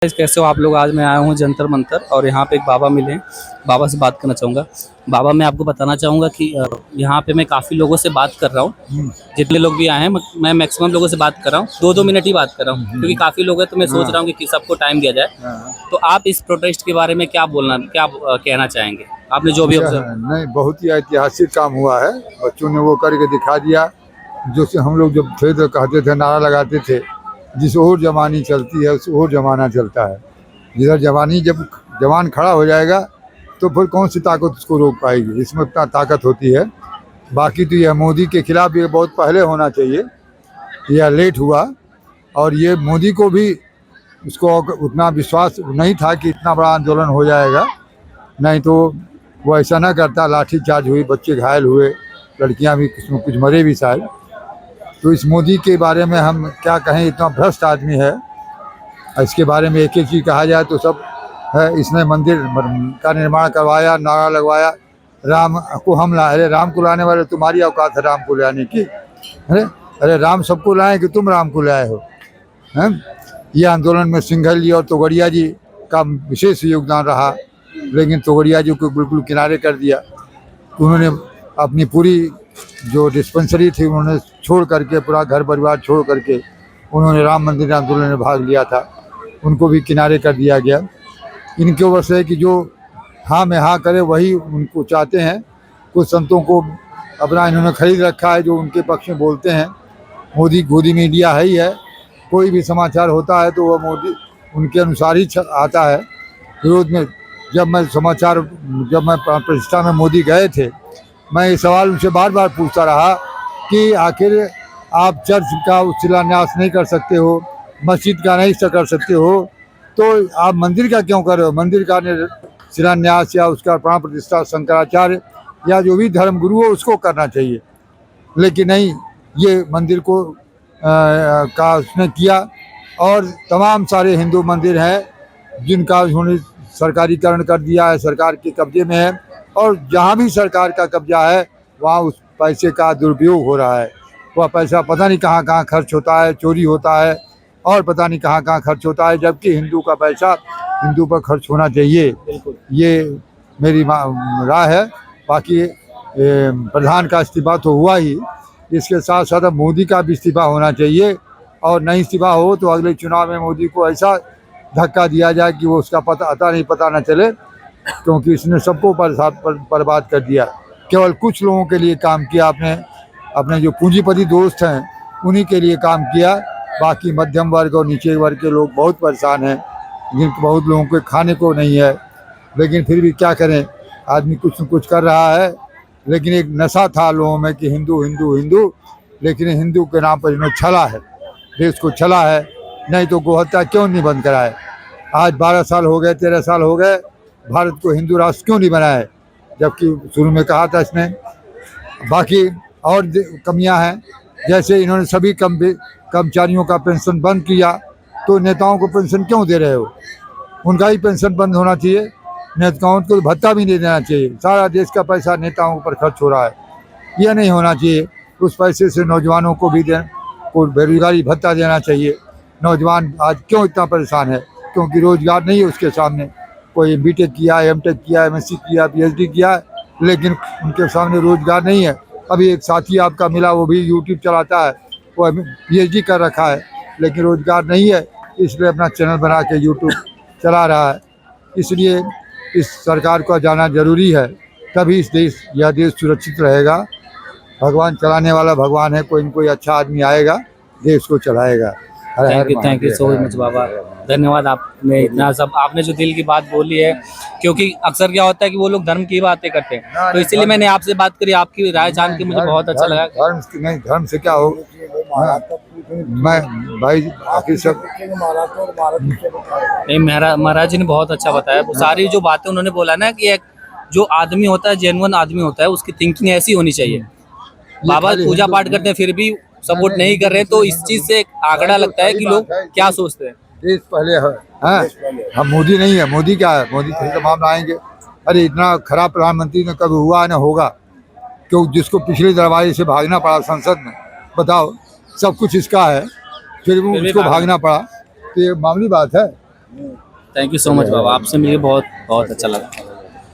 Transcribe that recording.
कैसे हो आप लोग। आज मैं आया हूँ जंतर मंतर और यहाँ पे एक बाबा मिले हैं। बाबा से बात करना चाहूँगा। बाबा, मैं आपको बताना चाहूँगा कि यहाँ पे मैं काफ़ी लोगों से बात कर रहा हूँ। जितने लोग भी आए हैं मैं मैक्सिमम लोगों से बात कर रहा हूँ, 2-2 मिनट ही बात कर रहा हूँ क्योंकि काफ़ी लोग हैं, तो मैं सोच रहा हूँ कि सबको टाइम दिया जाए। तो आप इस प्रोटेस्ट के बारे में क्या कहना चाहेंगे, आपने जो भी ऑब्जर्व? नहीं, बहुत ही ऐतिहासिक काम हुआ है। बच्चों ने वो करके दिखा दिया जो से हम लोग जब थे तो कहते थे, नारा लगाते थे, जिस ओर जवानी चलती है उस ओर जमाना चलता है। जिधर जवानी जब जवान खड़ा हो जाएगा तो फिर कौन सी ताकत उसको रोक पाएगी। इसमें इतना ताकत होती है। बाकी तो यह मोदी के खिलाफ ये बहुत पहले होना चाहिए, यह लेट हुआ। और ये मोदी को भी उसको उतना विश्वास नहीं था कि इतना बड़ा आंदोलन हो जाएगा, नहीं तो वो ऐसा ना करता। लाठी चार्ज हुई, बच्चे घायल हुए, लड़कियां भी कुछ मरे भी शायद। तो इस मोदी के बारे में हम क्या कहें, इतना भ्रष्ट आदमी है। इसके बारे में एक एक चीज़ कहा जाए तो सब है। इसने मंदिर का निर्माण करवाया, नारा लगवाया, राम को हम लाए। अरे राम को लाने वाले तुम्हारी औकात है राम को लाने की? अरे राम सबको लाए कि तुम राम को लाए हो? हैं? ये आंदोलन में सिंघल जी और तोगड़िया जी का विशेष योगदान रहा, लेकिन तोगड़िया जी को बिल्कुल किनारे कर दिया। उन्होंने अपनी पूरी जो डिस्पेंसरी थी उन्होंने छोड़ करके, पूरा घर परिवार छोड़ करके उन्होंने राम मंदिर आंदोलन में भाग लिया था, उनको भी किनारे कर दिया गया। इनकी वजह से कि जो हाँ में हाँ करे वही उनको चाहते हैं। कुछ संतों को अपना इन्होंने खरीद रखा है जो उनके पक्ष में बोलते हैं। मोदी मीडिया है ही है। कोई भी समाचार होता है तो वह मोदी उनके अनुसार ही आता है। विरोध में जब मैं प्रतिष्ठा में मोदी गए थे, मैं ये सवाल उनसे बार बार पूछता रहा कि आखिर आप चर्च का शिलान्यास नहीं कर सकते हो, मस्जिद का नहीं कर सकते हो, तो आप मंदिर का क्यों कर रहे हो? मंदिर का शिलान्यास या उसका प्राण प्रतिष्ठा शंकराचार्य या जो भी धर्म गुरु हो उसको करना चाहिए। लेकिन नहीं, ये मंदिर को का उसने किया। और तमाम सारे हिंदू मंदिर हैं जिनका उन्होंने सरकारीकरण कर दिया है, सरकार के कब्जे में है। और जहाँ भी सरकार का कब्जा है वहाँ उस पैसे का दुरुपयोग हो रहा है। वह पैसा पता नहीं कहाँ कहाँ खर्च होता है, चोरी होता है और पता नहीं कहाँ कहाँ खर्च होता है, जबकि हिंदू का पैसा हिंदू पर खर्च होना चाहिए। ये मेरी राय है। बाकी प्रधान का इस्तीफा तो हुआ ही, इसके साथ साथ अब मोदी का भी इस्तीफा होना चाहिए। और नहीं इस्तीफा हो तो अगले चुनाव में मोदी को ऐसा धक्का दिया जाए कि वो उसका पता न चले, क्योंकि इसने सबको बर्बाद कर दिया। केवल कुछ लोगों के लिए काम किया आपने, अपने जो पूंजीपति दोस्त हैं उन्हीं के लिए काम किया। बाकी मध्यम वर्ग और नीचे वर्ग के लोग बहुत परेशान हैं, जिनको बहुत लोगों को खाने को नहीं है। लेकिन फिर भी क्या करें, आदमी कुछ न कुछ कर रहा है। लेकिन एक नशा था लोगों में कि हिंदू हिंदू हिंदू, लेकिन हिंदू के नाम पर इन्होंने छला है, देश को छला है। नहीं तो गोहत्या क्यों नहीं बंद कराए? आज 12 साल हो गए, 13 साल हो गए, भारत को हिंदू राष्ट्र क्यों नहीं बनाए, जबकि शुरू में कहा था इसने। बाकी और कमियां हैं, जैसे इन्होंने सभी कर्मचारियों का पेंशन बंद किया, तो नेताओं को पेंशन क्यों दे रहे हो? उनका ही पेंशन बंद होना चाहिए। नेताओं को भत्ता भी नहीं देना चाहिए। सारा देश का पैसा नेताओं पर खर्च हो रहा है, यह नहीं होना चाहिए। उस पैसे से नौजवानों को भी बेरोजगारी भत्ता देना चाहिए। नौजवान आज क्यों इतना परेशान है? क्योंकि रोजगार नहीं है उसके सामने। कोई बीटेक किया, एमटेक किया, एमएससी किया, पीएचडी किया, लेकिन उनके सामने रोजगार नहीं है। अभी एक साथी आपका मिला, वो भी यूट्यूब चलाता है, वो पीएचडी कर रखा है, लेकिन रोजगार नहीं है, इसलिए अपना चैनल बना के यूट्यूब चला रहा है। इसलिए इस सरकार को जाना जरूरी है, तभी यह देश सुरक्षित रहेगा। भगवान चलाने वाला भगवान है, कोई न कोई अच्छा आदमी आएगा, देश को चलाएगा। थैंक यू सो मच बाबा, धन्यवाद। आपने इतना सब, आपने जो दिल की बात बोली है, क्योंकि अक्सर क्या होता है कि वो लोग धर्म की बातें करते हैं, तो इसीलिए मैंने आपसे बात करी। आपकी राय जान के मुझे बहुत अच्छा लगा। धर्म से क्या हो, मैं भाई आखिर सब नहीं, महाराज जी ने बहुत अच्छा बताया। वो सारी जो बातें उन्होंने बोला ना कि एक जो आदमी होता है, जेन्युइन आदमी होता है, उसकी थिंकिंग ऐसी होनी चाहिए। बाबा पूजा पाठ करते हैं फिर भी सपोर्ट नहीं कर रहे, तो इस चीज से आंकड़ा लगता है कि लोग क्या सोचते हैं। देश पहले है, हम मोदी नहीं है। मोदी क्या है? मोदी सही तो मामला आएंगे। अरे इतना खराब प्रधानमंत्री ने कभी हुआ न होगा, क्यों जिसको पिछले दरवाजे से भागना पड़ा संसद में। बताओ, सब कुछ इसका है, फिर भी उसको भागना पड़ा, तो ये मामूली बात है। थैंक यू सो मच बाबा, आपसे मिलके बहुत बहुत अच्छा लगा।